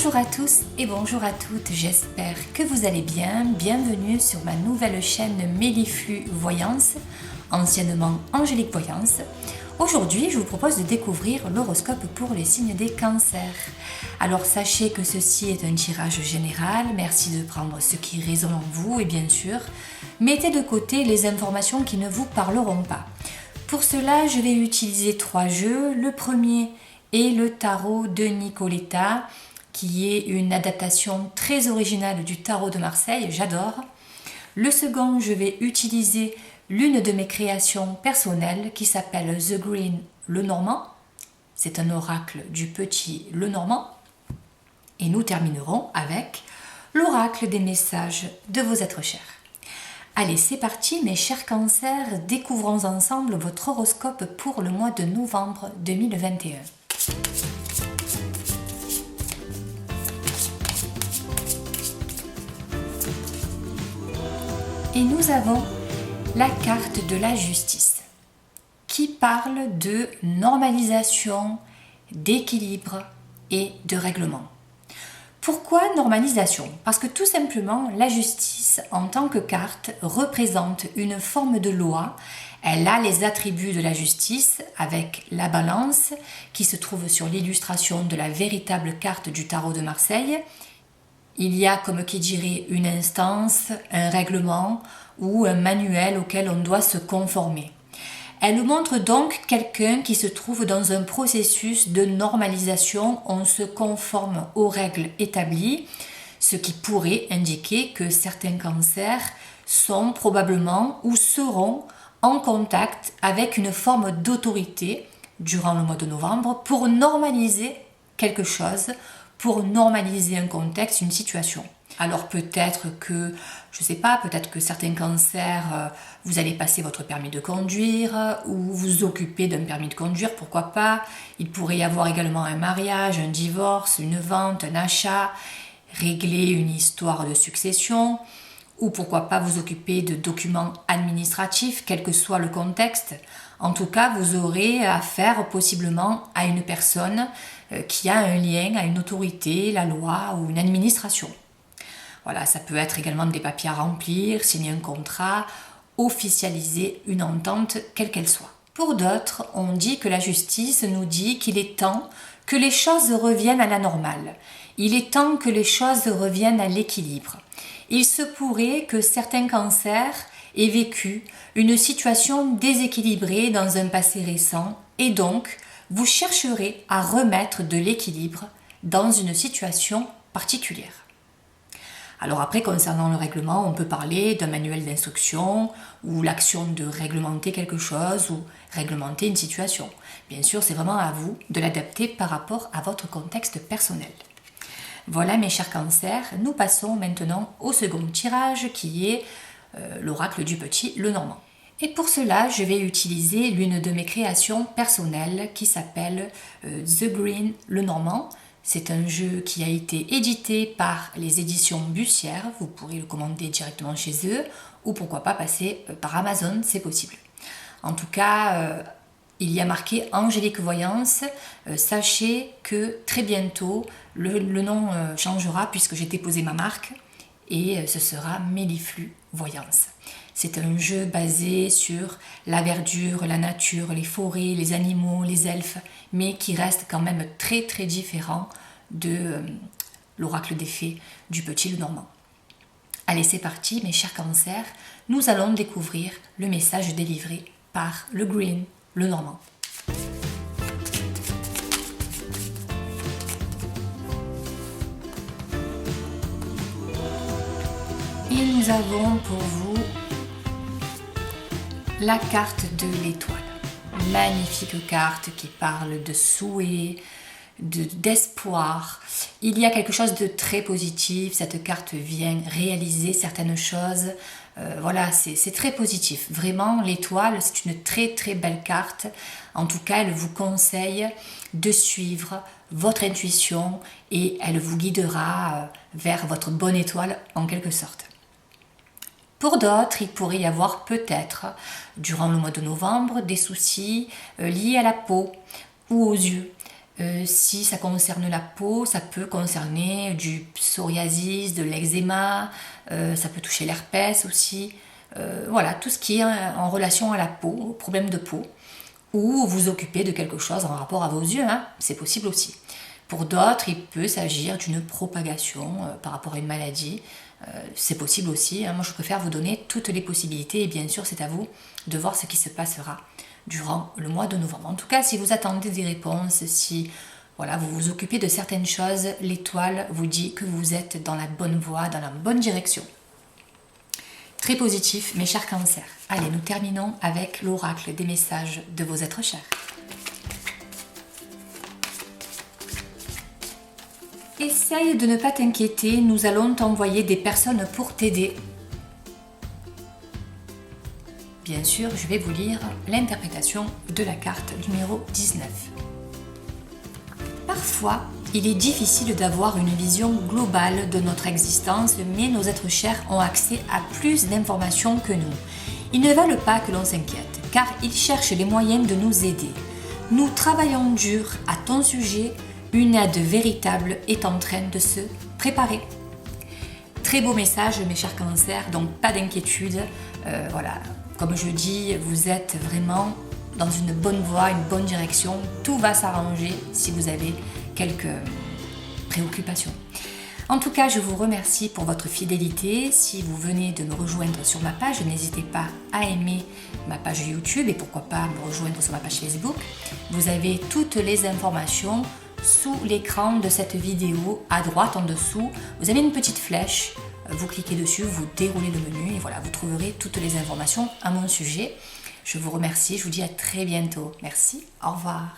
Bonjour à tous et bonjour à toutes, j'espère que vous allez bien. Bienvenue sur ma nouvelle chaîne Méliflu Voyance, anciennement Angélique Voyance. Aujourd'hui, je vous propose de découvrir l'horoscope pour les signes des cancers. Alors sachez que ceci est un tirage général, merci de prendre ce qui résonne en vous et bien sûr, mettez de côté les informations qui ne vous parleront pas. Pour cela, je vais utiliser 3 jeux. Le premier est le tarot de Nicoletta, qui est une adaptation très originale du tarot de Marseille, j'adore. Le second, je vais utiliser l'une de mes créations personnelles qui s'appelle The Green Lenormand. C'est un oracle du petit Lenormand. Et nous terminerons avec l'oracle des messages de vos êtres chers. Allez, c'est parti mes chers cancers, découvrons ensemble votre horoscope pour le mois de novembre 2021. Et nous avons la carte de la justice qui parle de normalisation, d'équilibre et de règlement. Pourquoi normalisation? Parce que tout simplement, la justice en tant que carte représente une forme de loi. Elle a les attributs de la justice avec la balance qui se trouve sur l'illustration de la véritable carte du tarot de Marseille. Il y a, comme qui dirait, une instance, un règlement ou un manuel auquel on doit se conformer. Elle montre donc quelqu'un qui se trouve dans un processus de normalisation, on se conforme aux règles établies, ce qui pourrait indiquer que certains cancers sont probablement ou seront en contact avec une forme d'autorité durant le mois de novembre pour normaliser quelque chose, pour normaliser un contexte, une situation. Alors peut-être que, je ne sais pas, peut-être que certains cancers, vous allez passer votre permis de conduire ou vous occuper d'un permis de conduire, pourquoi pas. Il pourrait y avoir également un mariage, un divorce, une vente, un achat, régler une histoire de succession ou pourquoi pas vous occuper de documents administratifs, quel que soit le contexte. En tout cas, vous aurez affaire possiblement à une personne qui a un lien à une autorité, la loi ou une administration. Voilà, ça peut être également des papiers à remplir, signer un contrat, officialiser une entente, quelle qu'elle soit. Pour d'autres, on dit que la justice nous dit qu'il est temps que les choses reviennent à la normale. Il est temps que les choses reviennent à l'équilibre. Il se pourrait que certains cancers aient vécu une situation déséquilibrée dans un passé récent et donc vous chercherez à remettre de l'équilibre dans une situation particulière. Alors après, concernant le règlement, on peut parler d'un manuel d'instruction ou l'action de réglementer quelque chose ou réglementer une situation. Bien sûr, c'est vraiment à vous de l'adapter par rapport à votre contexte personnel. Voilà mes chers cancers, nous passons maintenant au second tirage qui est l'oracle du petit Lenormand. Et pour cela, je vais utiliser l'une de mes créations personnelles qui s'appelle The Green Lenormand. C'est un jeu qui a été édité par les éditions Bussière, vous pourrez le commander directement chez eux ou pourquoi pas passer par Amazon, c'est possible. En tout cas, il y a marqué Angélique Voyance. Sachez que très bientôt, le nom changera puisque j'ai déposé ma marque et ce sera Méliflu Voyance. C'est un jeu basé sur la verdure, la nature, les forêts, les animaux, les elfes, mais qui reste quand même très très différent de l'oracle des fées du petit Lenormand. Allez, c'est parti mes chers cancers, nous allons découvrir le message délivré par le Green Lenormand. Et nous avons pour vous la carte de l'étoile. Magnifique carte qui parle de souhait, d'espoir. Il y a quelque chose de très positif. Cette carte vient réaliser certaines choses. Voilà, c'est très positif. Vraiment, l'étoile, c'est une très très belle carte. En tout cas, elle vous conseille de suivre votre intuition et elle vous guidera vers votre bonne étoile en quelque sorte. Pour d'autres, il pourrait y avoir peut-être, durant le mois de novembre, des soucis liés à la peau ou aux yeux. Si ça concerne la peau, ça peut concerner du psoriasis, de l'eczéma, ça peut toucher l'herpès aussi. Voilà, tout ce qui est en relation à la peau, aux problèmes de peau, ou vous occupez de quelque chose en rapport à vos yeux, hein, c'est possible aussi. Pour d'autres, il peut s'agir d'une propagation par rapport à une maladie, c'est possible aussi. Hein. Moi, je préfère vous donner toutes les possibilités et bien sûr, c'est à vous de voir ce qui se passera durant le mois de novembre. En tout cas, si vous attendez des réponses, si voilà, vous vous occupez de certaines choses, l'étoile vous dit que vous êtes dans la bonne voie, dans la bonne direction. Très positif, mes chers cancers. Allez, nous terminons avec l'oracle des messages de vos êtres chers. Essaye de ne pas t'inquiéter, nous allons t'envoyer des personnes pour t'aider. Bien sûr, je vais vous lire l'interprétation de la carte numéro 19. Parfois, il est difficile d'avoir une vision globale de notre existence, mais nos êtres chers ont accès à plus d'informations que nous. Ils ne veulent pas que l'on s'inquiète, car ils cherchent les moyens de nous aider. Nous travaillons dur à ton sujet, une aide véritable est en train de se préparer. Très beau message, mes chers cancers, donc pas d'inquiétude. Voilà, comme je dis, vous êtes vraiment dans une bonne voie, une bonne direction. Tout va s'arranger si vous avez quelques préoccupations. En tout cas, je vous remercie pour votre fidélité. Si vous venez de me rejoindre sur ma page, n'hésitez pas à aimer ma page YouTube et pourquoi pas me rejoindre sur ma page Facebook. Vous avez toutes les informations sous l'écran de cette vidéo, à droite en dessous. Vous avez une petite flèche, vous cliquez dessus, vous déroulez le menu et voilà, vous trouverez toutes les informations à mon sujet. Je vous remercie, je vous dis à très bientôt. Merci, au revoir.